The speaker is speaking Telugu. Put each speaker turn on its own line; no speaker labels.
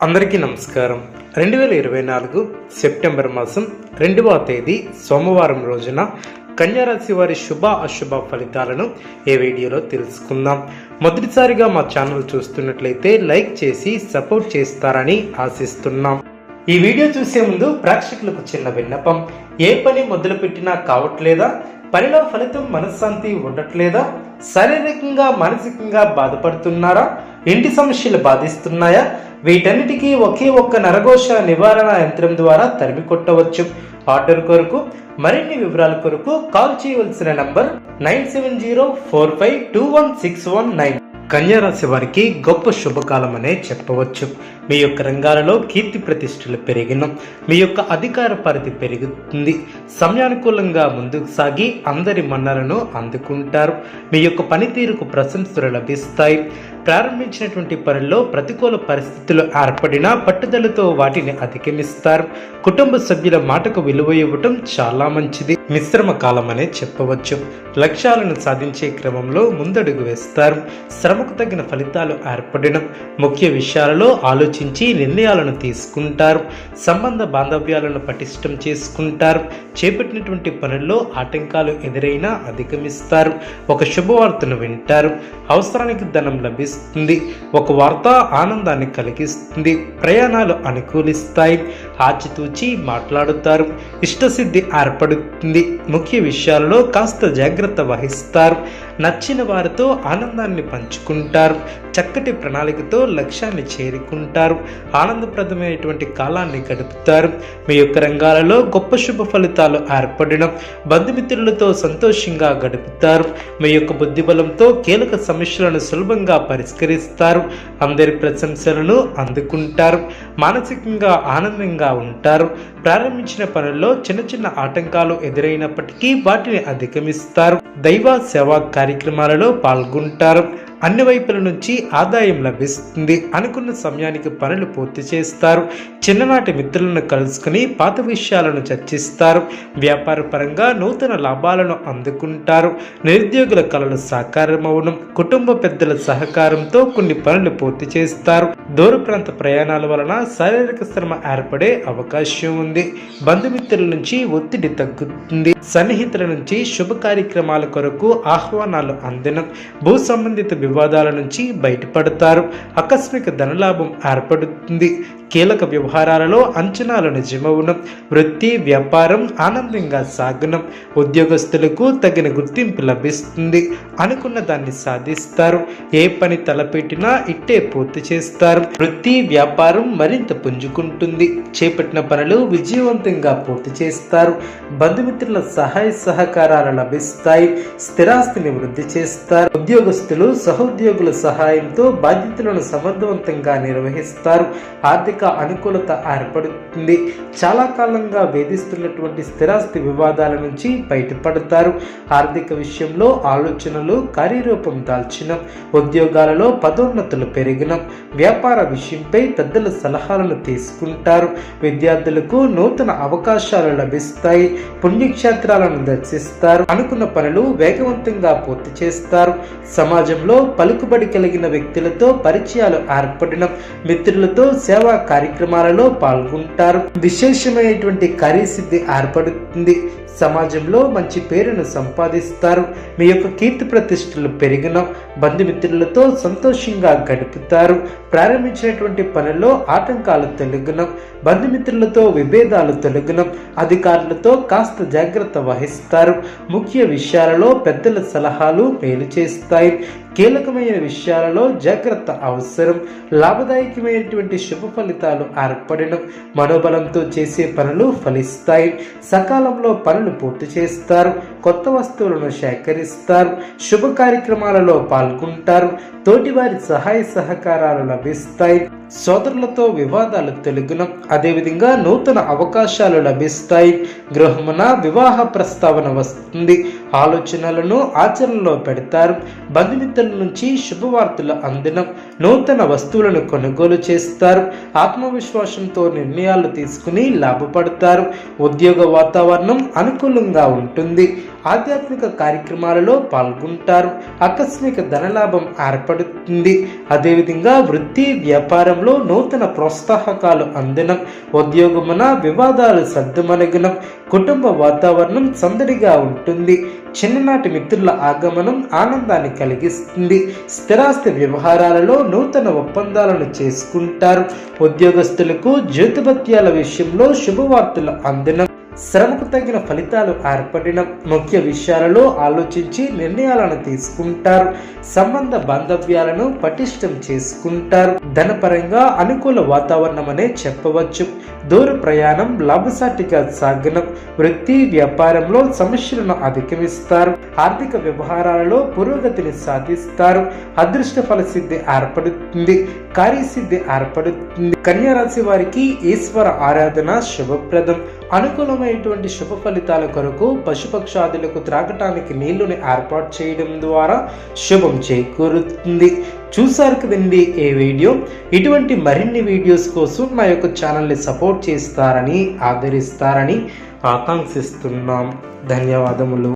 అందరికీ నమస్కారం. 2024 సెప్టెంబర్ మాసం 2వ తేదీ సోమవారం రోజున కన్యారాశి వారి శుభ అశుభ ఫలితాలను ఈ వీడియోలో తెలుసుకుందాం. మొదటిసారిగా మా ఛానల్ చూస్తున్నట్లయితే లైక్ చేసి సపోర్ట్ చేస్తారని ఆశిస్తున్నాం. ఈ వీడియో చూసే ముందు ప్రేక్షకులకు చిన్న విన్నపం. ఏ పని మొదలుపెట్టినా కావట్లేదా? పనిలో ఫలితం మనశ్శాంతి ఉండట్లేదా? శారీరకంగా మానసికంగా బాధపడుతున్నారా? ఇంటి సమస్యలు బాధిస్తున్నాయా? వీటన్నిటికీ ఒకే ఒక్క నరఘోష నివారణ యంత్రం ద్వారా తరిమి కొట్టవచ్చు. ఆర్డర్ కొరకు మరిన్ని వివరాల కొరకు కాల్ చేయవలసిన నంబర్ 9704521619. కన్యారాశి వారికి గొప్ప శుభకాలం అనే చెప్పవచ్చు. మీ యొక్క రంగాలలో కీర్తి ప్రతిష్టలు పెరిగిన, మీ యొక్క అధికార పరిధి పెరుగుతుంది. సమయానుకూలంగా ముందుకు సాగి అందరి మన్నలను అందుకుంటారు. మీ యొక్క పనితీరుకు ప్రశంసలు లభిస్తాయి. ప్రారంభించినటువంటి పనుల్లో ప్రతికూల పరిస్థితులు ఏర్పడినా పట్టుదలతో వాటిని అధిగమిస్తారు. కుటుంబ సభ్యుల మాటకు విలువ ఇవ్వటం చాలా మంచిది. మిశ్రమ కాలం అనే చెప్పవచ్చు. లక్ష్యాలను సాధించే క్రమంలో ముందడుగు వేస్తారు. శ్రమకు తగిన ఫలితాలు ఏర్పడడం, ముఖ్య విషయాలలో ఆలోచించి నిర్ణయాలను తీసుకుంటారు. సంబంధ బాంధవ్యాలను పటిష్టం చేసుకుంటారు. చేపట్టినటువంటి పనుల్లో ఆటంకాలు ఎదురైనా అధిగమిస్తారు. ఒక శుభవార్తను వింటారు. అవసరానికి ధనం లభిస్తుంది. ఒక వార్త ఆనందాన్ని కలిగిస్తుంది. ప్రయాణాలు అనుకూలిస్తాయి. ఆచితూచి మాట్లాడుతారు. ఇష్టసిద్ధి ఏర్పడుతుంది. ముఖ్య విషయాలలో కాస్త జాగ్రత్త వహిస్తారు. నచ్చిన వారితో ఆనందాన్ని పంచుకుంటారు. చక్కటి ప్రణాళికతో లక్ష్యాన్ని చేరుకుంటారు. ఆనందప్రదమైనటువంటి కాలాన్ని గడుపుతారు. మీ యొక్క రంగాలలో గొప్ప శుభ ఫలితాలు ఏర్పడడం, బంధుమిత్రులతో సంతోషంగా గడుపుతారు. మీ యొక్క బుద్ధిబలంతో కీలక సమస్యలను సులభంగా పరిష్కరిస్తారు. అందరి ప్రశంసలను అందుకుంటారు. మానసికంగా ఆనందంగా ఉంటారు. ప్రారంభించిన పనుల్లో చిన్న చిన్న ఆటంకాలు ఎదురైనప్పటికీ వాటిని అధిగమిస్తారు. దైవ సేవా కార్యక్రమాలలో పాల్గొంటారు. అన్ని వైపుల నుంచి ఆదాయం లభిస్తుంది. అనుకున్న సమయానికి పనులు పూర్తి చేస్తారు. చిన్ననాటి మిత్రులను కలుసుకుని పాత విషయాలను చర్చిస్తారు. వ్యాపార పరంగా నూతన లాభాలను అందుకుంటారు. నిరుద్యోగుల కలలు సాకారమవడం, కుటుంబ పెద్దల సహకారంతో కొన్ని పనులు పూర్తి చేస్తారు. దూర ప్రాంత ప్రయాణాల వలన శారీరక శ్రమ ఏర్పడే అవకాశం ఉంది. బంధుమిత్రుల నుంచి ఒత్తిడి తగ్గుతుంది. సన్నిహితుల నుంచి శుభ కార్యక్రమాల కొరకు ఆహ్వానాలు అందడం, భూ సంబంధిత వివాదాల నుంచి బయటపడతారు. ఆకస్మిక ధనలాభం ఏర్పడుతుంది. కీలక వ్యవహారాలలో అంచనాలు నిజమవడం, వృత్తి వ్యాపారం ఆనందంగా సాగడం, ఉద్యోగస్తులకు తగిన గుర్తింపు లభిస్తుంది. అనుకున్న దాన్ని సాధిస్తారు. ఏ పని తలపెట్టినా ఇట్టే పూర్తి చేస్తారు. వృత్తి వ్యాపారం మరింత పుంజుకుంటుంది. చేపట్టిన పనులు విజయవంతంగా పూర్తి చేస్తారు. బంధుమిత్రుల సహాయ సహకారాలు లభిస్తాయి. స్థిరాస్తిని వృద్ధి చేస్తారు. ఉద్యోగస్తులు సహోద్యోగుల సహాయంతో బాధ్యతలను సమర్థవంతంగా నిర్వహిస్తారు. ఆర్థిక అనుకూలత ఏర్పడుతుంది. చాలా కాలంగా వేధిస్తున్నటువంటి స్థిరాస్తి వివాదాల నుంచి బయటపడతారు. ఆర్థిక విషయంలో ఆలోచనలు కార్యరూపం దాల్చిన, ఉద్యోగాలలో పదోన్నతులు పెరిగిన, వ్యాపార విషయంపై పెద్దల సలహాలను తీసుకుంటారు. విద్యార్థులకు నూతన అవకాశాలు లభిస్తాయి. పుణ్యక్షేత్రాలను దర్శిస్తారు. అనుకున్న పనులు వేగవంతంగా పూర్తి చేస్తారు. సమాజంలో పలుకుబడి కలిగిన వ్యక్తులతో పరిచయాలు ఏర్పడడం, మిత్రులతో సేవా కార్యక్రమాలలో పాల్గొంటారు. విశేషమైనటువంటి కార్యసిద్ధి ఏర్పడుతుంది. సమాజంలో మంచి పేరును సంపాదిస్తారు. మీ యొక్క కీర్తి ప్రతిష్టలు పెరిగిన, బంధుమిత్రులతో సంతోషంగా గడుపుతారు. ప్రారంభించినటువంటి పనుల్లో ఆటంకాలు తొలగిన, బంధుమిత్రులతో విభేదాలు తొలగిన, అధికారులతో కాస్త జాగ్రత్త వహిస్తారు. ముఖ్య విషయాలలో పెద్దల సలహాలు మేలు చేస్తాయి. కీలకమైన విషయాలలో జాగ్రత్త అవసరం. లాభదాయకమైనటువంటి శుభ ఫలితాలు ఏర్పడడం, మనోబలంతో చేసే పనులు ఫలిస్తాయి. సకాలంలో పనులు పూర్తి చేస్తారు. కొత్త వస్తువులను సేకరిస్తారు. శుభ కార్యక్రమాలలో పాల్గొంటారు. తోటివారి సహాయ సహకారాలు లభిస్తాయి. సోదరులతో వివాదాలు తొలగిన, అదేవిధంగా నూతన అవకాశాలు లభిస్తాయి. గృహమున వివాహ ప్రస్తావన వస్తుంది. ఆలోచనలను ఆచరణలో పెడతారు. బంధుమిత్రుల నుంచి శుభవార్తలు అందడం, నూతన వస్తువులను కొనుగోలు చేస్తారు. ఆత్మవిశ్వాసంతో నిర్ణయాలు తీసుకుని లాభపడతారు. ఉద్యోగ వాతావరణం అనుకూలంగా ఉంటుంది. ఆధ్యాత్మిక కార్యక్రమాలలో పాల్గొంటారు. ఆకస్మిక ధనలాభం ఏర్పడుతుంది. అదేవిధంగా వృత్తి వ్యాపారంలో నూతన ప్రోత్సాహకాలు అందడం, ఉద్యోగమున వివాదాలు సర్దుమణగడం, కుటుంబ వాతావరణం సందడిగా ఉంటుంది. చిన్ననాటి మిత్రుల ఆగమనం ఆనందాన్ని కలిగిస్తుంది. స్థిరాస్తి వ్యవహారాలలో నూతన ఒప్పందాలను చేసుకుంటారు. ఉద్యోగస్తులకు జ్యోతిబత్యాల విషయంలో శుభవార్తలు అందడం, శ్రమకు తగిన ఫలితాలు ఏర్పడిన, ముఖ్య విషయాలలో ఆలోచించి నిర్ణయాలను తీసుకుంటారు. సంబంధ బాంధవ్యాలను పటిష్టం చేసుకుంటారు. ధనపరంగా అనుకూల వాతావరణం అనే చెప్పవచ్చు. దూర ప్రయాణం లాభసాటిగా సాగనం, వృత్తి వ్యాపారంలో సమస్యలను అధిగమిస్తారు. ఆర్థిక వ్యవహారాలలో పురోగతిని సాధిస్తారు. అదృష్ట ఫల సిద్ధి ఏర్పడుతుంది. కార్యసిద్ధి ఏర్పడుతుంది. కన్యా రాశి వారికి ఈశ్వర ఆరాధన శుభప్రదం. అనుకూలమైనటువంటి శుభ ఫలితాల కొరకు పశుపక్షాదులకు త్రాగటానికి నీళ్లను ఏర్పాటు చేయడం ద్వారా శుభం చేకూరుతుంది. చూసారు కదండి ఈ వీడియో. ఇటువంటి మరిన్ని వీడియోస్ కోసం నా యొక్క ఛానల్ని సపోర్ట్ చేస్తారని, ఆదరిస్తారని ఆకాంక్షిస్తున్నాం. ధన్యవాదములు.